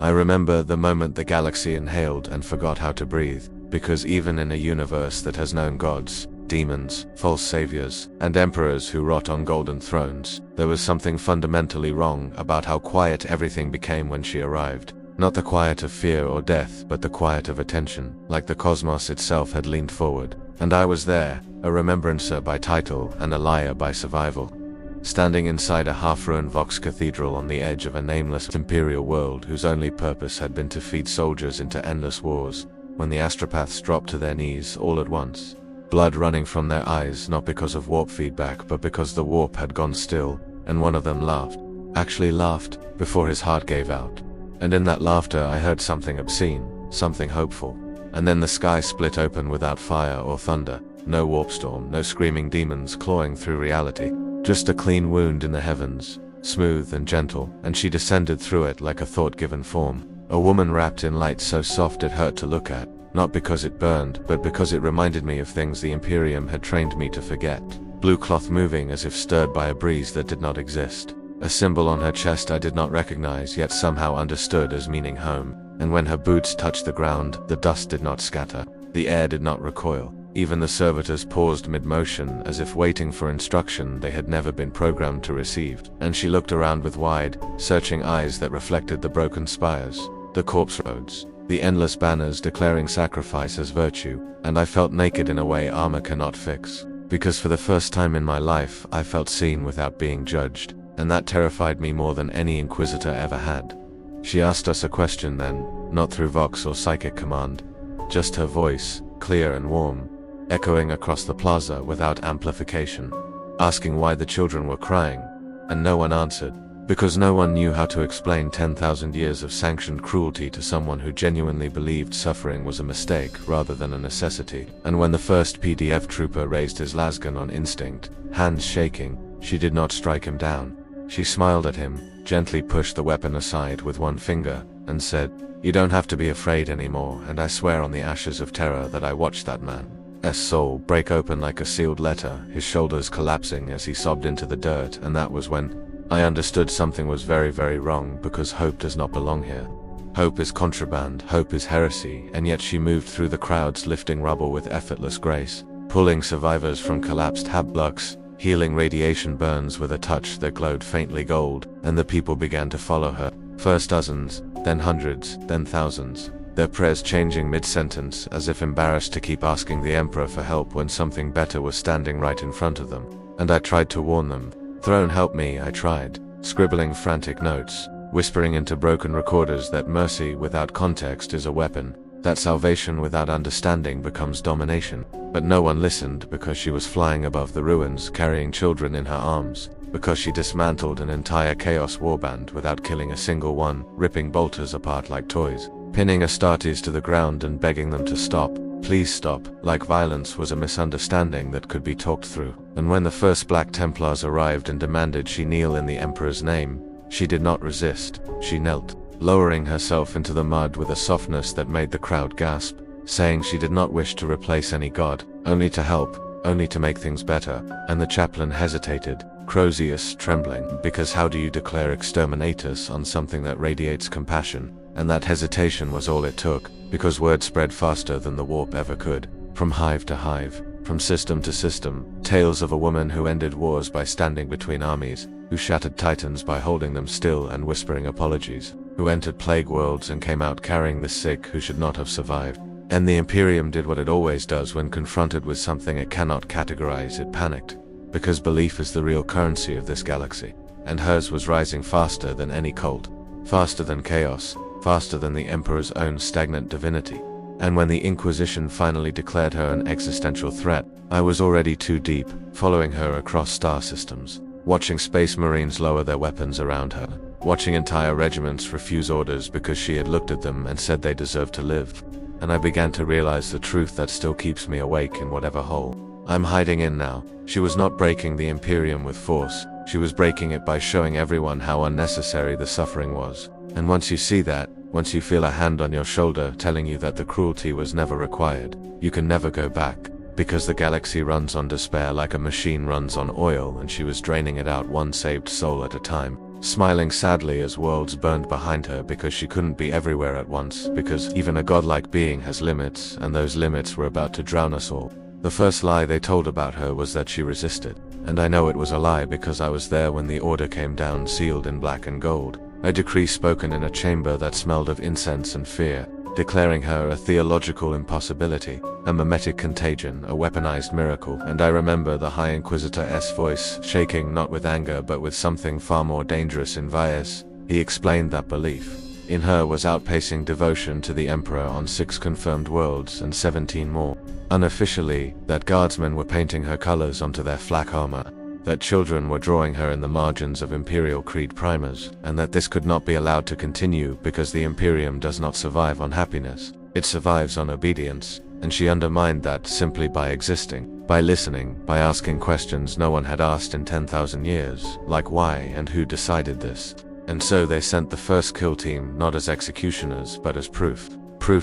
I remember the moment the galaxy inhaled and forgot how to breathe, because even in a universe that has known gods, demons, false saviors, and emperors who rot on golden thrones, there was something fundamentally wrong about how quiet everything became when she arrived. Not the quiet of fear or death, but the quiet of attention, like the cosmos itself had leaned forward. And I was there, a remembrancer by title and a liar by survival. Standing inside a half-ruined Vox cathedral on the edge of a nameless imperial world whose only purpose had been to feed soldiers into endless wars, when the astropaths dropped to their knees all at once. Blood running from their eyes, not because of warp feedback, but because the warp had gone still, and one of them laughed. Actually laughed, before his heart gave out. And in that laughter I heard something obscene, something hopeful. And then the sky split open without fire or thunder, no warp storm, no screaming demons clawing through reality. Just a clean wound in the heavens, smooth and gentle, and she descended through it like a thought-given form. A woman wrapped in light so soft it hurt to look at, not because it burned, but because it reminded me of things the Imperium had trained me to forget. Blue cloth moving as if stirred by a breeze that did not exist. A symbol on her chest I did not recognize, yet somehow understood as meaning home. And when her boots touched the ground, the dust did not scatter. The air did not recoil. Even the servitors paused mid-motion, as if waiting for instruction they had never been programmed to receive. And she looked around with wide, searching eyes that reflected the broken spires, the corpse roads, the endless banners declaring sacrifice as virtue, and I felt naked in a way armor cannot fix. Because for the first time in my life, I felt seen without being judged, and that terrified me more than any Inquisitor ever had. She asked us a question then, not through Vox or psychic command. Just her voice, clear and warm, echoing across the plaza without amplification, asking why the children were crying, and no one answered, because no one knew how to explain 10,000 years of sanctioned cruelty to someone who genuinely believed suffering was a mistake rather than a necessity. And when the first PDF trooper raised his lasgun on instinct, hands shaking, she did not strike him down. She smiled at him, gently pushed the weapon aside with one finger, and said, "You don't have to be afraid anymore," and I swear on the ashes of terror that I watched that man's soul break open like a sealed letter, his shoulders collapsing as he sobbed into the dirt, and that was when I understood something was very, very wrong, because hope does not belong here. Hope is contraband, hope is heresy, and yet she moved through the crowds lifting rubble with effortless grace, pulling survivors from collapsed hab blocks, healing radiation burns with a touch that glowed faintly gold, and the people began to follow her, first dozens, then hundreds, then thousands, their prayers changing mid-sentence as if embarrassed to keep asking the Emperor for help when something better was standing right in front of them. And I tried to warn them. "Throne, help me," I tried, scribbling frantic notes, whispering into broken recorders that mercy without context is a weapon, that salvation without understanding becomes domination. But no one listened, because she was flying above the ruins, carrying children in her arms, because she dismantled an entire Chaos warband without killing a single one, ripping bolters apart like toys, pinning Astartes to the ground and begging them to stop, please stop, like violence was a misunderstanding that could be talked through. And when the first Black Templars arrived and demanded she kneel in the Emperor's name, she did not resist, she knelt, lowering herself into the mud with a softness that made the crowd gasp, saying she did not wish to replace any god, only to help, only to make things better. And the chaplain hesitated, Crozius trembling, because how do you declare exterminatus on something that radiates compassion? And that hesitation was all it took, because word spread faster than the warp ever could, from hive to hive, from system to system, tales of a woman who ended wars by standing between armies, who shattered titans by holding them still and whispering apologies, who entered plague worlds and came out carrying the sick who should not have survived. And the Imperium did what it always does when confronted with something it cannot categorize, it panicked, because belief is the real currency of this galaxy, and hers was rising faster than any cult, faster than chaos, faster than the Emperor's own stagnant divinity. And when the Inquisition finally declared her an existential threat, I was already too deep, following her across star systems, watching Space Marines lower their weapons around her, watching entire regiments refuse orders because she had looked at them and said they deserved to live. And I began to realize the truth that still keeps me awake in whatever hole I'm hiding in now. She was not breaking the Imperium with force, she was breaking it by showing everyone how unnecessary the suffering was. And once you see that, once you feel a hand on your shoulder telling you that the cruelty was never required, you can never go back, because the galaxy runs on despair like a machine runs on oil, and she was draining it out one saved soul at a time. smiling sadly as worlds burned behind her because she couldn't be everywhere at once, because even a godlike being has limits, and those limits were about to drown us all. The first lie they told about her was that she resisted. And I know it was a lie because I was there when the order came down sealed in black and gold. A decree spoken in a chamber that smelled of incense and fear, declaring her a theological impossibility, a mimetic contagion, a weaponized miracle. And I remember the High Inquisitor's voice, shaking not with anger but with something far more dangerous in Vias. He explained that belief in her was outpacing devotion to the Emperor on 6 confirmed worlds and 17 more. Unofficially, that guardsmen were painting her colors onto their flak armor, that children were drawing her in the margins of Imperial Creed primers, and that this could not be allowed to continue because the Imperium does not survive on happiness, it survives on obedience, and she undermined that simply by existing, by listening, by asking questions no one had asked in 10,000 years, like why and who decided this. And so they sent the first kill team not as executioners but as proof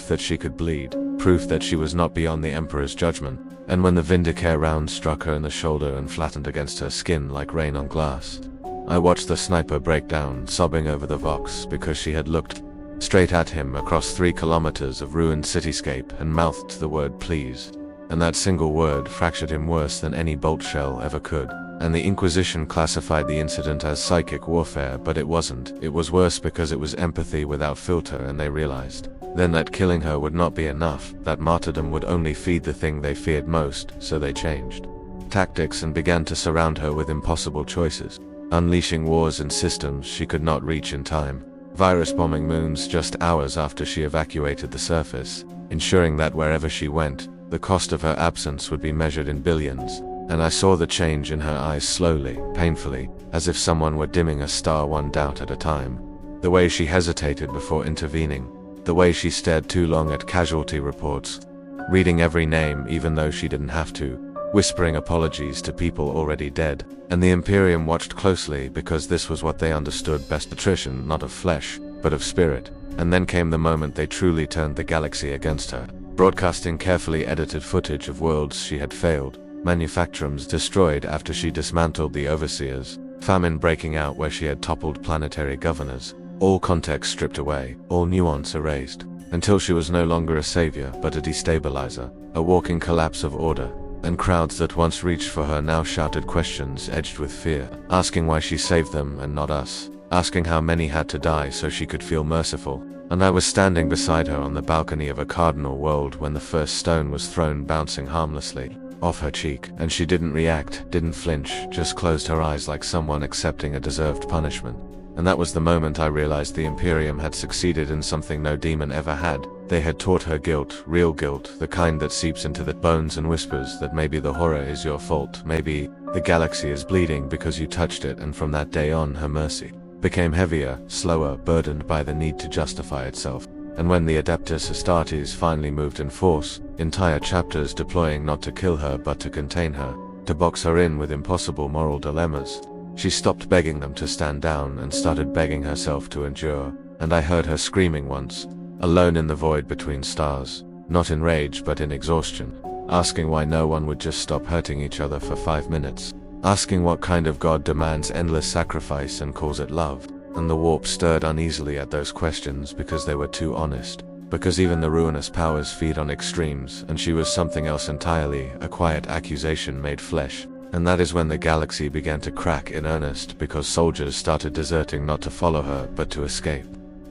that she could bleed, proof that she was not beyond the Emperor's judgment. And when the Vindicare round struck her in the shoulder and flattened against her skin like rain on glass, I watched the sniper break down, sobbing over the Vox because she had looked straight at him across 3 kilometers of ruined cityscape and mouthed the word please. And that single word fractured him worse than any bolt shell ever could. And the Inquisition classified the incident as psychic warfare, but it wasn't. It was worse because it was empathy without filter, and they realized then that killing her would not be enough, that martyrdom would only feed the thing they feared most, so they changed tactics and began to surround her with impossible choices, unleashing wars and systems she could not reach in time, virus bombing moons just hours after she evacuated the surface, ensuring that wherever she went, the cost of her absence would be measured in billions. And I saw the change in her eyes slowly, painfully, as if someone were dimming a star one doubt at a time. The way she hesitated before intervening, the way she stared too long at casualty reports, reading every name even though she didn't have to, whispering apologies to people already dead. And the Imperium watched closely because this was what they understood best: attrition not of flesh, but of spirit. And then came the moment they truly turned the galaxy against her, broadcasting carefully edited footage of worlds she had failed, manufacturums destroyed after she dismantled the overseers, famine breaking out where she had toppled planetary governors, all context stripped away, all nuance erased, until she was no longer a savior but a destabilizer, a walking collapse of order. And crowds that once reached for her now shouted questions edged with fear, asking why she saved them and not us, asking how many had to die so she could feel merciful. And I was standing beside her on the balcony of a cardinal world when the first stone was thrown, bouncing harmlessly off her cheek, and she didn't react, didn't flinch, just closed her eyes like someone accepting a deserved punishment. And that was the moment I realized the Imperium had succeeded in something no demon ever had. They had taught her guilt, real guilt, the kind that seeps into the bones and whispers that maybe the horror is your fault, maybe the galaxy is bleeding because you touched it. And from that day on, her mercy became heavier, slower, burdened by the need to justify itself. And when the Adeptus Astartes finally moved in force, entire chapters deploying not to kill her but to contain her, to box her in with impossible moral dilemmas, she stopped begging them to stand down and started begging herself to endure. And I heard her screaming once, alone in the void between stars, not in rage but in exhaustion, asking why no one would just stop hurting each other for 5 minutes, asking what kind of god demands endless sacrifice and calls it love. And the warp stirred uneasily at those questions because they were too honest, because even the ruinous powers feed on extremes, and she was something else entirely, a quiet accusation made flesh. And that is when the galaxy began to crack in earnest, because soldiers started deserting not to follow her but to escape.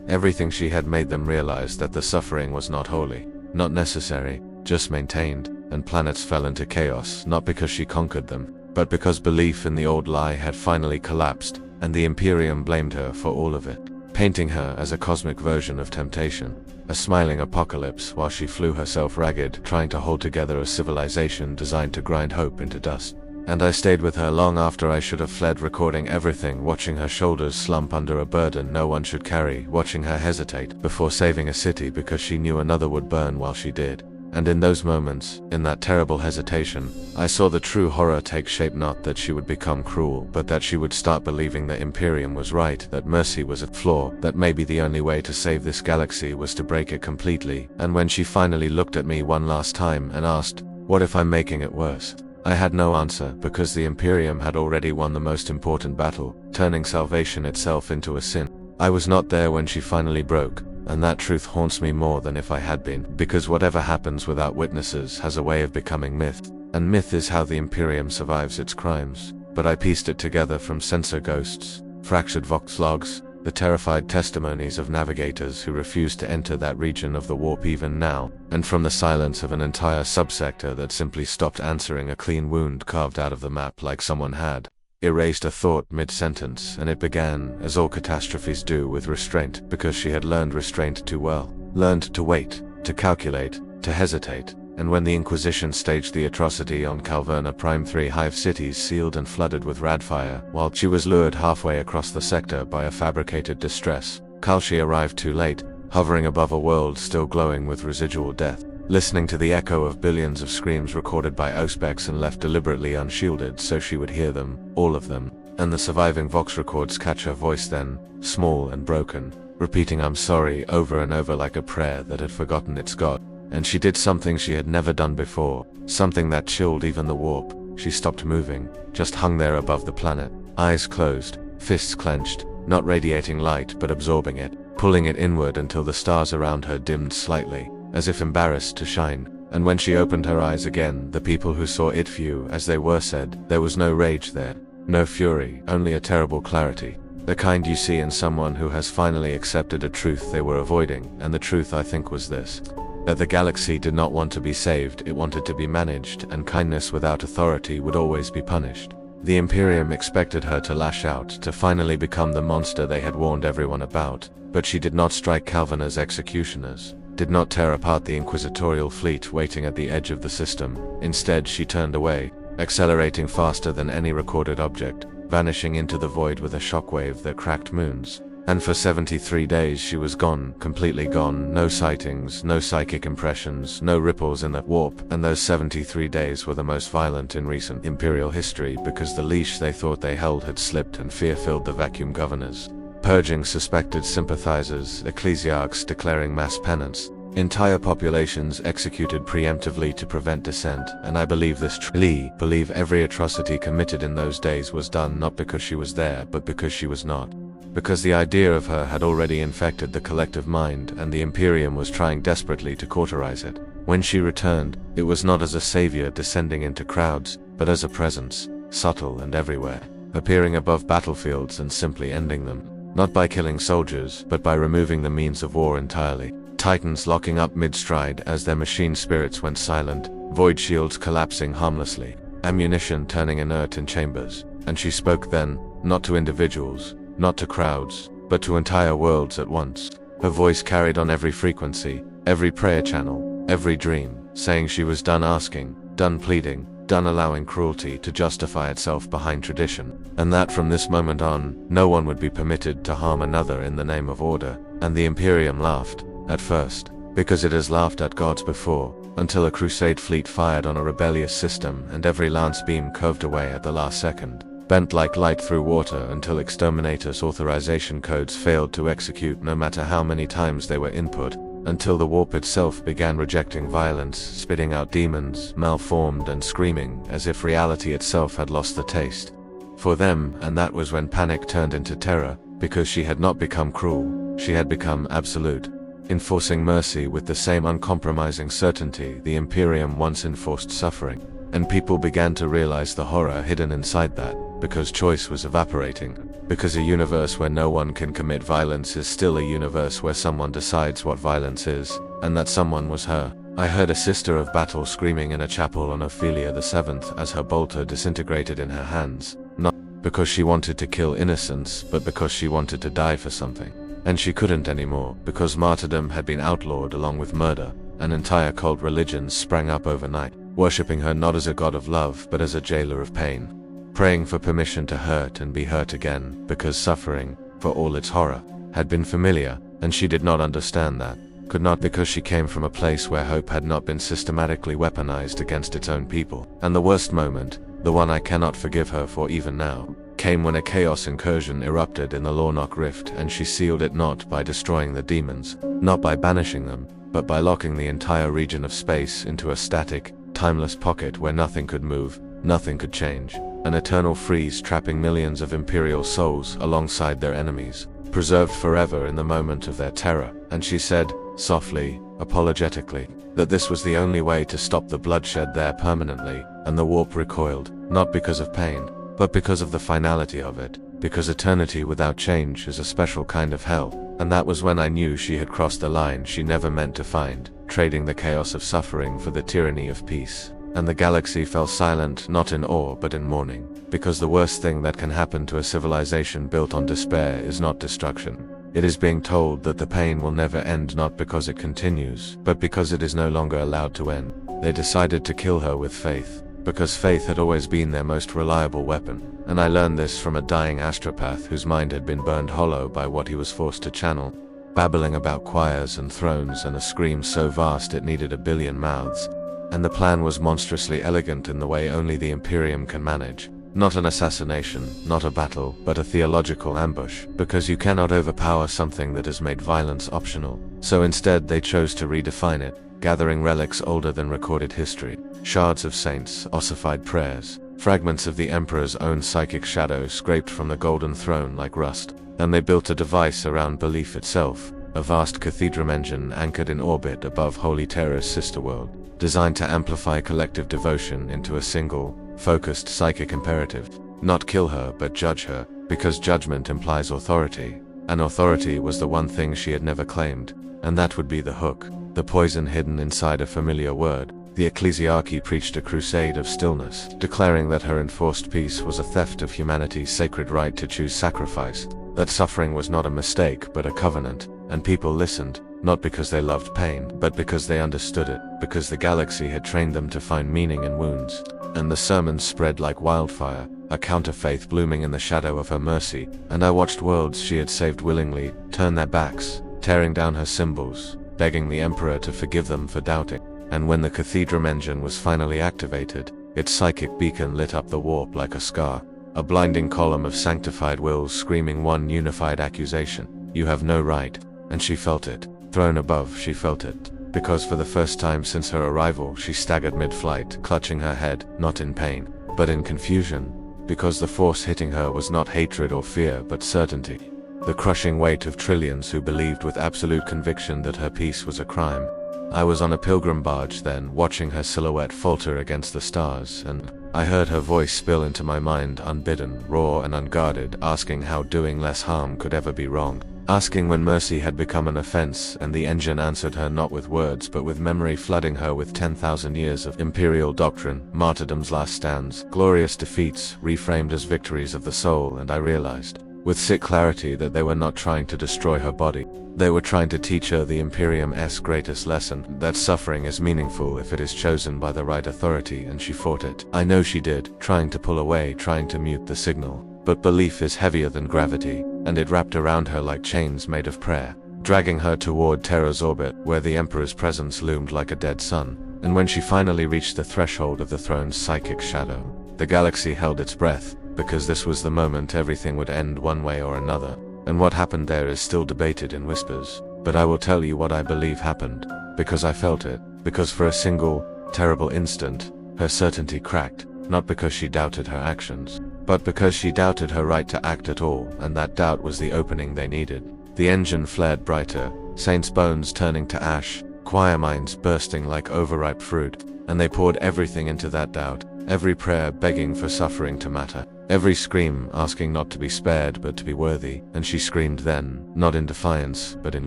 Everything she had made them realize that the suffering was not holy, not necessary, just maintained, and planets fell into chaos not because she conquered them, but because belief in the old lie had finally collapsed, and the Imperium blamed her for all of it, painting her as a cosmic version of temptation, a smiling apocalypse while she flew herself ragged trying to hold together a civilization designed to grind hope into dust. And I stayed with her long after I should have fled, recording everything, watching her shoulders slump under a burden no one should carry, watching her hesitate before saving a city because she knew another would burn while she did. And in those moments, in that terrible hesitation, I saw the true horror take shape, not that she would become cruel, but that she would start believing the Imperium was right, that mercy was a flaw, that maybe the only way to save this galaxy was to break it completely. And when she finally looked at me one last time and asked, "What if I'm making it worse?" I had no answer, because the Imperium had already won the most important battle, turning salvation itself into a sin. I was not there when she finally broke, and that truth haunts me more than if I had been, because whatever happens without witnesses has a way of becoming myth, and myth is how the Imperium survives its crimes. But I pieced it together from censor ghosts, fractured Vox logs, the terrified testimonies of navigators who refused to enter that region of the warp even now, and from the silence of an entire subsector that simply stopped answering a clean wound carved out of the map like someone had erased a thought mid-sentence, and it began, as all catastrophes do, with restraint, because she had learned restraint too well, learned to wait, to calculate, to hesitate. And when the Inquisition staged the atrocity on Calverna Prime, 3 hive cities sealed and flooded with radfire, while she was lured halfway across the sector by a fabricated distress, Kalshi arrived too late, hovering above a world still glowing with residual death, listening to the echo of billions of screams recorded by Auspex and left deliberately unshielded so she would hear them, all of them, and the surviving Vox records catch her voice then, small and broken, repeating "I'm sorry" over and over like a prayer that had forgotten its God. And she did something she had never done before, something that chilled even the warp. She stopped moving, just hung there above the planet, eyes closed, fists clenched, not radiating light but absorbing it, pulling it inward until the stars around her dimmed slightly, as if embarrassed to shine. And when she opened her eyes again, the people who saw it view as they were said, there was no rage there, no fury, only a terrible clarity. The kind you see in someone who has finally accepted a truth they were avoiding, and the truth I think was this: that the galaxy did not want to be saved, it wanted to be managed, and kindness without authority would always be punished. The Imperium expected her to lash out, to finally become the monster they had warned everyone about, but she did not strike Calverna's executioners, did not tear apart the inquisitorial fleet waiting at the edge of the system. Instead, she turned away, accelerating faster than any recorded object, vanishing into the void with a shockwave that cracked moons. And for 73 days she was gone, completely gone, no sightings, no psychic impressions, no ripples in the warp, and those 73 days were the most violent in recent Imperial history because the leash they thought they held had slipped and fear filled the vacuum governors, purging suspected sympathizers, ecclesiarchs declaring mass penance, entire populations executed preemptively to prevent dissent. And I believe this believe every atrocity committed in those days was done not because she was there but because she was not. Because the idea of her had already infected the collective mind, and the Imperium was trying desperately to cauterize it. When she returned, it was not as a savior descending into crowds, but as a presence, subtle and everywhere, appearing above battlefields and simply ending them. Not by killing soldiers, but by removing the means of war entirely. Titans locking up mid-stride as their machine spirits went silent, void shields collapsing harmlessly, ammunition turning inert in chambers. And she spoke then, not to individuals, not to crowds, but to entire worlds at once. Her voice carried on every frequency, every prayer channel, every dream, saying she was done asking, done pleading, done allowing cruelty to justify itself behind tradition, and that from this moment on, no one would be permitted to harm another in the name of order. And the Imperium laughed, at first, because it has laughed at gods before, until a crusade fleet fired on a rebellious system and every lance beam curved away at the last second, bent like light through water until exterminatus authorization codes failed to execute no matter how many times they were input, until the warp itself began rejecting violence, spitting out demons, malformed and screaming, as if reality itself had lost the taste for them. And that was when panic turned into terror, because she had not become cruel, she had become absolute, enforcing mercy with the same uncompromising certainty the Imperium once enforced suffering. And people began to realize the horror hidden inside that, because choice was evaporating, because a universe where no one can commit violence is still a universe where someone decides what violence is, and that someone was her. I heard a sister of battle screaming in a chapel on Ophelia the 7th as her bolter disintegrated in her hands, not because she wanted to kill innocents, but because she wanted to die for something. And she couldn't anymore, because martyrdom had been outlawed along with murder, and entire cult religions sprang up overnight, worshipping her not as a god of love but as a jailer of pain, praying for permission to hurt and be hurt again, because suffering, for all its horror, had been familiar, and she did not understand that, could not, because she came from a place where hope had not been systematically weaponized against its own people. And the worst moment, the one I cannot forgive her for even now, came when a chaos incursion erupted in the Lornock Rift, and she sealed it not by destroying the demons, not by banishing them, but by locking the entire region of space into a static, timeless pocket where nothing could move, nothing could change. An eternal freeze trapping millions of Imperial souls alongside their enemies, preserved forever in the moment of their terror. And she said, softly, apologetically, that this was the only way to stop the bloodshed there permanently, and the warp recoiled, not because of pain, but because of the finality of it, because eternity without change is a special kind of hell. And that was when I knew she had crossed the line she never meant to find, trading the chaos of suffering for the tyranny of peace. And the galaxy fell silent, not in awe but in mourning, because the worst thing that can happen to a civilization built on despair is not destruction. It is being told that the pain will never end, not because it continues, but because it is no longer allowed to end. They decided to kill her with faith, because faith had always been their most reliable weapon. And I learned this from a dying astropath whose mind had been burned hollow by what he was forced to channel, babbling about choirs and thrones and a scream so vast it needed a billion mouths. And the plan was monstrously elegant in the way only the Imperium can manage. Not an assassination, not a battle, but a theological ambush, because you cannot overpower something that has made violence optional. So instead they chose to redefine it, gathering relics older than recorded history, shards of saints, ossified prayers, fragments of the Emperor's own psychic shadow scraped from the Golden Throne like rust. And they built a device around belief itself, a vast cathedral engine anchored in orbit above Holy Terra's sister world, designed to amplify collective devotion into a single, focused psychic imperative. Not kill her, but judge her, because judgment implies authority, and authority was the one thing she had never claimed, and that would be the hook, the poison hidden inside a familiar word. The ecclesiarchy preached a crusade of stillness, declaring that her enforced peace was a theft of humanity's sacred right to choose sacrifice, that suffering was not a mistake but a covenant, and people listened, not because they loved pain, but because they understood it, because the galaxy had trained them to find meaning in wounds. And the sermons spread like wildfire, a counterfaith blooming in the shadow of her mercy, and I watched worlds she had saved willingly turn their backs, tearing down her symbols, begging the Emperor to forgive them for doubting. And when the cathedral engine was finally activated, its psychic beacon lit up the warp like a scar, a blinding column of sanctified wills screaming one unified accusation: you have no right. And she felt it. Thrown above, she felt it. Because for the first time since her arrival, she staggered mid-flight, clutching her head, not in pain, but in confusion, because the force hitting her was not hatred or fear, but certainty. The crushing weight of trillions who believed with absolute conviction that her peace was a crime. I was on a pilgrim barge then, watching her silhouette falter against the stars, and I heard her voice spill into my mind unbidden, raw and unguarded, asking how doing less harm could ever be wrong. Asking when mercy had become an offense, and the engine answered her not with words but with memory, flooding her with 10,000 years of imperial doctrine, martyrdom's last stands, glorious defeats, reframed as victories of the soul. And I realized, with sick clarity, that they were not trying to destroy her body. They were trying to teach her the Imperium's greatest lesson, that suffering is meaningful if it is chosen by the right authority, and she fought it. I know she did, trying to pull away, trying to mute the signal. But belief is heavier than gravity, and it wrapped around her like chains made of prayer, dragging her toward Terra's orbit, where the Emperor's presence loomed like a dead sun. And when she finally reached the threshold of the throne's psychic shadow, the galaxy held its breath, because this was the moment everything would end one way or another. And what happened there is still debated in whispers, but I will tell you what I believe happened, because I felt it, because for a single, terrible instant, her certainty cracked, not because she doubted her actions, but because she doubted her right to act at all, and that doubt was the opening they needed. The engine flared brighter, saints' bones turning to ash, choir minds bursting like overripe fruit, and they poured everything into that doubt, every prayer begging for suffering to matter, every scream asking not to be spared but to be worthy. And she screamed then, not in defiance, but in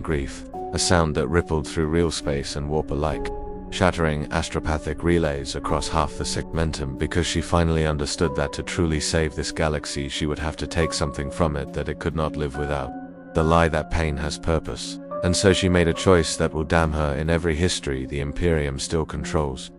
grief, a sound that rippled through real space and warp alike, shattering astropathic relays across half the segmentum, because she finally understood that to truly save this galaxy she would have to take something from it that it could not live without. The lie that pain has purpose. And so she made a choice that will damn her in every history the Imperium still controls.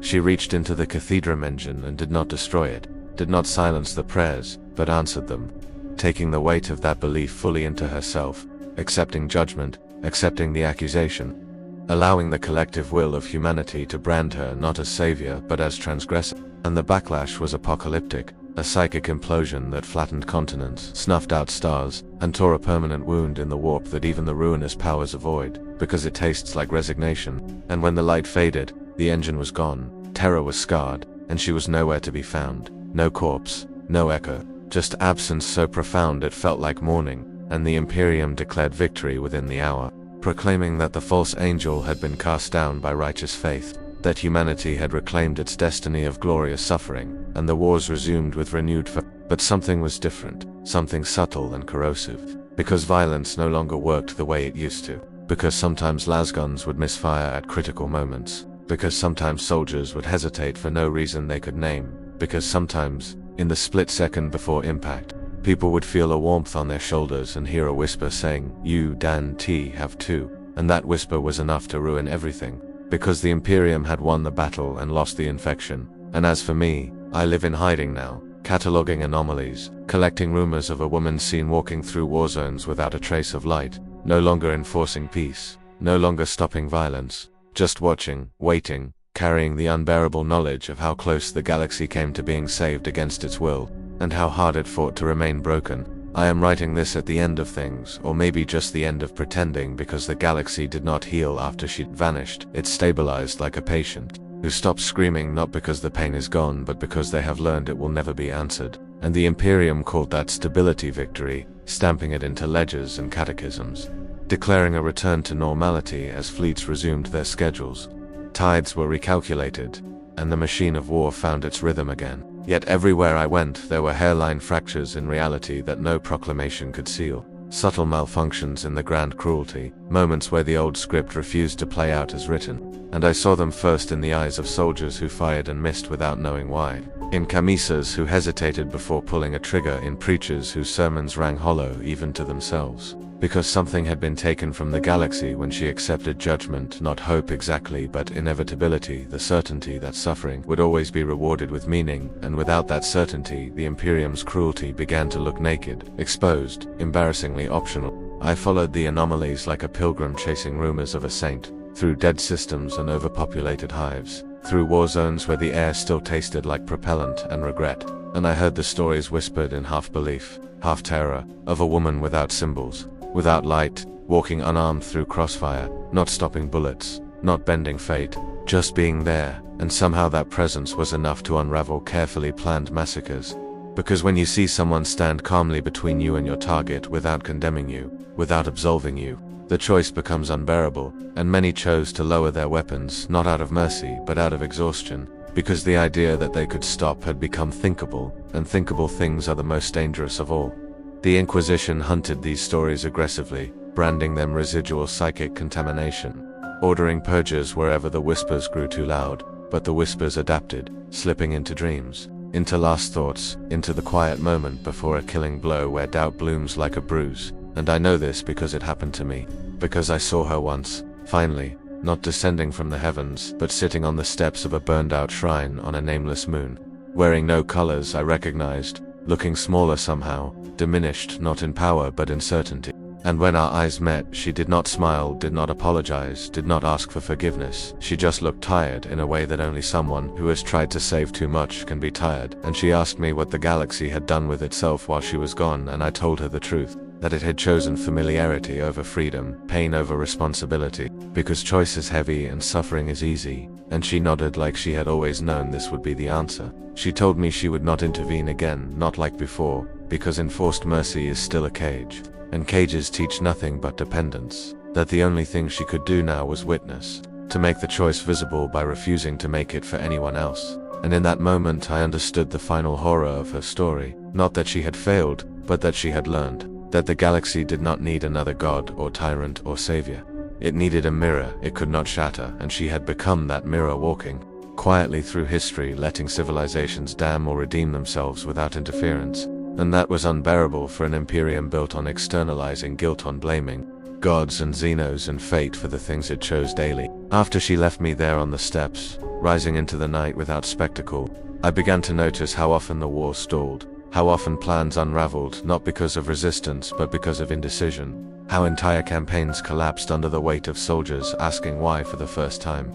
She reached into the cathedral engine and did not destroy it, did not silence the prayers, but answered them, taking the weight of that belief fully into herself, accepting judgment, accepting the accusation, allowing the collective will of humanity to brand her not as savior but as transgressor. And the backlash was apocalyptic, a psychic implosion that flattened continents, snuffed out stars, and tore a permanent wound in the warp that even the ruinous powers avoid, because it tastes like resignation. And when the light faded, the engine was gone, Terra was scarred, and she was nowhere to be found. No corpse, no echo, just absence so profound it felt like mourning, and the Imperium declared victory within the hour, proclaiming that the false angel had been cast down by righteous faith, that humanity had reclaimed its destiny of glorious suffering, and the wars resumed with renewed But something was different, something subtle and corrosive, because violence no longer worked the way it used to, because sometimes lasguns would misfire at critical moments, because sometimes soldiers would hesitate for no reason they could name, because sometimes, in the split second before impact, people would feel a warmth on their shoulders and hear a whisper saying, "You, Dan T, have too," and that whisper was enough to ruin everything, because the Imperium had won the battle and lost the infection. And as for me, I live in hiding now, cataloging anomalies, collecting rumors of a woman seen walking through war zones without a trace of light, no longer enforcing peace, no longer stopping violence, just watching, waiting, carrying the unbearable knowledge of how close the galaxy came to being saved against its will, and how hard it fought to remain broken. I am writing this at the end of things, or maybe just the end of pretending, because the galaxy did not heal after she'd vanished. It stabilized like a patient, who stops screaming not because the pain is gone but because they have learned it will never be answered. And the Imperium called that stability victory, stamping it into ledgers and catechisms, declaring a return to normality as fleets resumed their schedules. Tides were recalculated, and the machine of war found its rhythm again. Yet everywhere I went there were hairline fractures in reality that no proclamation could seal. Subtle malfunctions in the grand cruelty, moments where the old script refused to play out as written. And I saw them first in the eyes of soldiers who fired and missed without knowing why. In camisas who hesitated before pulling a trigger, in preachers whose sermons rang hollow even to themselves. Because something had been taken from the galaxy when she accepted judgment, not hope exactly, but inevitability, the certainty that suffering would always be rewarded with meaning, and without that certainty, the Imperium's cruelty began to look naked, exposed, embarrassingly optional. I followed the anomalies like a pilgrim chasing rumors of a saint, through dead systems and overpopulated hives, through war zones where the air still tasted like propellant and regret, and I heard the stories whispered in half belief, half terror, of a woman without symbols, without light, walking unarmed through crossfire, not stopping bullets, not bending fate, just being there, and somehow that presence was enough to unravel carefully planned massacres. Because when you see someone stand calmly between you and your target without condemning you, without absolving you, the choice becomes unbearable, and many chose to lower their weapons, not out of mercy but out of exhaustion, because the idea that they could stop had become thinkable, and thinkable things are the most dangerous of all. The Inquisition hunted these stories aggressively, branding them residual psychic contamination, ordering purges wherever the whispers grew too loud, but the whispers adapted, slipping into dreams, into last thoughts, into the quiet moment before a killing blow where doubt blooms like a bruise. And I know this because it happened to me, because I saw her once, finally, not descending from the heavens, but sitting on the steps of a burned-out shrine on a nameless moon, wearing no colors I recognized, looking smaller somehow, diminished not in power but in certainty. And when our eyes met, she did not smile, did not apologize, did not ask for forgiveness. She just looked tired in a way that only someone who has tried to save too much can be tired. And she asked me what the galaxy had done with itself while she was gone, and I told her the truth, that it had chosen familiarity over freedom, pain over responsibility, because choice is heavy and suffering is easy. And she nodded like she had always known this would be the answer. She told me she would not intervene again, not like before, because enforced mercy is still a cage, and cages teach nothing but dependence, that the only thing she could do now was witness, to make the choice visible by refusing to make it for anyone else. And in that moment I understood the final horror of her story, not that she had failed, but that she had learned, that the galaxy did not need another god or tyrant or savior. It needed a mirror it could not shatter, and she had become that mirror, walking quietly through history, letting civilizations damn or redeem themselves without interference. And that was unbearable for an Imperium built on externalizing guilt, on blaming gods and Xenos and fate for the things it chose daily. After she left me there on the steps, rising into the night without spectacle, I began to notice how often the war stalled, how often plans unraveled not because of resistance but because of indecision, how entire campaigns collapsed under the weight of soldiers asking why for the first time.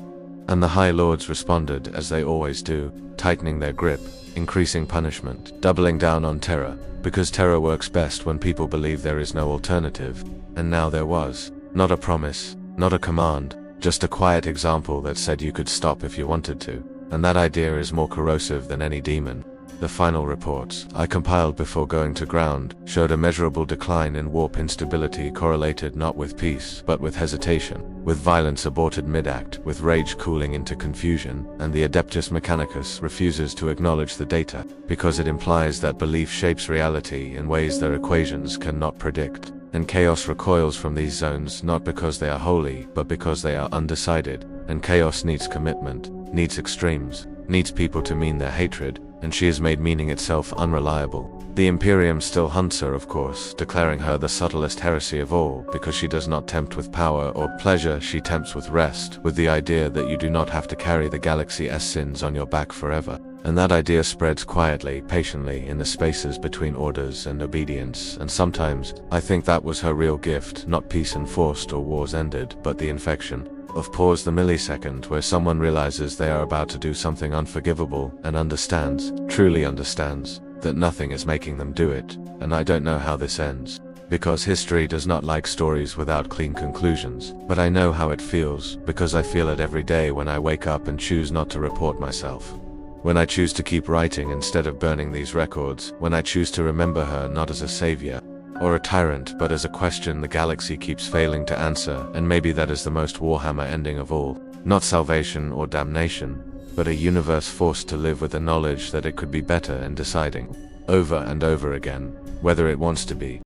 And the High Lords responded as they always do, tightening their grip, increasing punishment, doubling down on terror, because terror works best when people believe there is no alternative. And now there was, not a promise, not a command, just a quiet example that said you could stop if you wanted to. and that idea is more corrosive than any demon. The final reports I compiled before going to ground showed a measurable decline in warp instability correlated not with peace, but with hesitation, with violence aborted mid-act, with rage cooling into confusion, and the Adeptus Mechanicus refuses to acknowledge the data, because it implies that belief shapes reality in ways their equations cannot predict. And chaos recoils from these zones not because they are holy, but because they are undecided, and chaos needs commitment, needs extremes, needs people to mean their hatred, and she has made meaning itself unreliable. The Imperium still hunts her, of course, declaring her the subtlest heresy of all, because she does not tempt with power or pleasure, she tempts with rest, with the idea that you do not have to carry the galaxy's sins on your back forever. And that idea spreads quietly, patiently, in the spaces between orders and obedience, and sometimes, I think that was her real gift, not peace enforced or wars ended, but the infection of pause, the millisecond where someone realizes they are about to do something unforgivable, and understands, truly understands, that nothing is making them do it. And I don't know how this ends, because history does not like stories without clean conclusions, but I know how it feels, because I feel it every day when I wake up and choose not to report myself. When I choose to keep writing instead of burning these records, when I choose to remember her not as a savior or a tyrant, but as a question the galaxy keeps failing to answer, and maybe that is the most Warhammer ending of all. Not salvation or damnation, but a universe forced to live with the knowledge that it could be better, and deciding, over and over again, whether it wants to be.